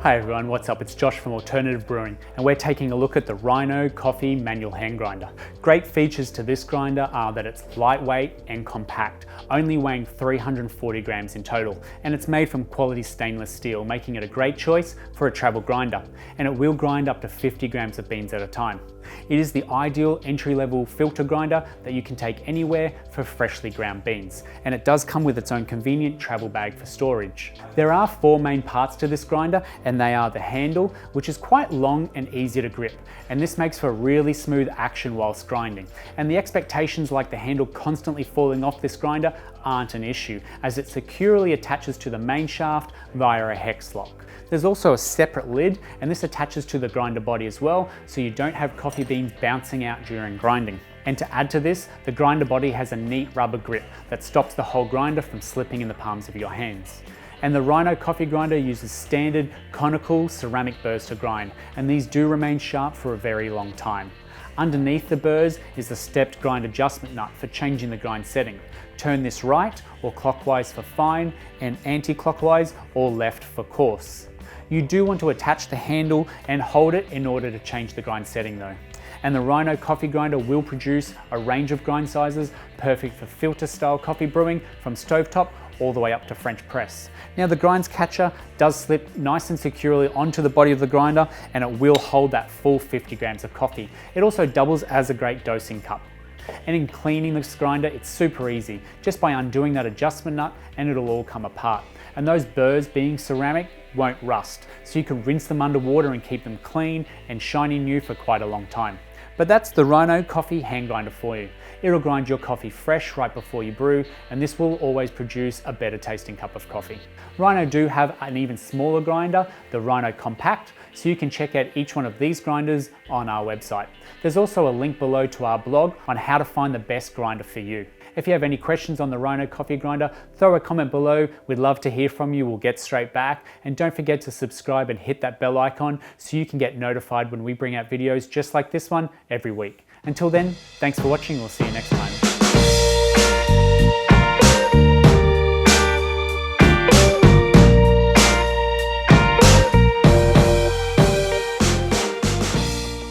Hi everyone, what's up? It's Josh from Alternative Brewing, and we're taking a look at the Rhino Coffee Manual Hand Grinder. Great features to this grinder are that it's lightweight and compact, only weighing 340 grams in total, and it's made from quality stainless steel, making it a great choice for a travel grinder, and it will grind up to 50 grams of beans at a time. It is the ideal entry-level filter grinder that you can take anywhere for freshly ground beans, and it does come with its own convenient travel bag for storage. There are four main parts to this grinder, and they are the handle, which is quite long and easy to grip, and this makes for really smooth action whilst grinding. And the expectations like the handle constantly falling off this grinder aren't an issue, as it securely attaches to the main shaft via a hex lock. There's also a separate lid, and this attaches to the grinder body as well, so you don't have coffee beans bouncing out during grinding. And to add to this, the grinder body has a neat rubber grip that stops the whole grinder from slipping in the palms of your hands. And the Rhino coffee grinder uses standard conical ceramic burrs to grind, and these do remain sharp for a very long time. Underneath the burrs is the stepped grind adjustment nut for changing the grind setting. Turn this right or clockwise for fine, and anti-clockwise or left for coarse. You do want to attach the handle and hold it in order to change the grind setting though. And the Rhino coffee grinder will produce a range of grind sizes, perfect for filter style coffee brewing from stovetop all the way up to French press. Now the grinds catcher does slip nice and securely onto the body of the grinder, and it will hold that full 50 grams of coffee. It also doubles as a great dosing cup. And in cleaning this grinder, it's super easy, just by undoing that adjustment nut and it'll all come apart. And those burrs, being ceramic, won't rust, so you can rinse them underwater and keep them clean and shiny new for quite a long time. But that's the Rhino Coffee Hand Grinder for you. It'll grind your coffee fresh right before you brew, and this will always produce a better tasting cup of coffee. Rhino do have an even smaller grinder, the Rhino Compact, so you can check out each one of these grinders on our website. There's also a link below to our blog on how to find the best grinder for you. If you have any questions on the Rhino coffee grinder, throw a comment below. We'd love to hear from you. We'll get straight back. And don't forget to subscribe and hit that bell icon so you can get notified when we bring out videos just like this one every week. Until then, thanks for watching. We'll see you next time.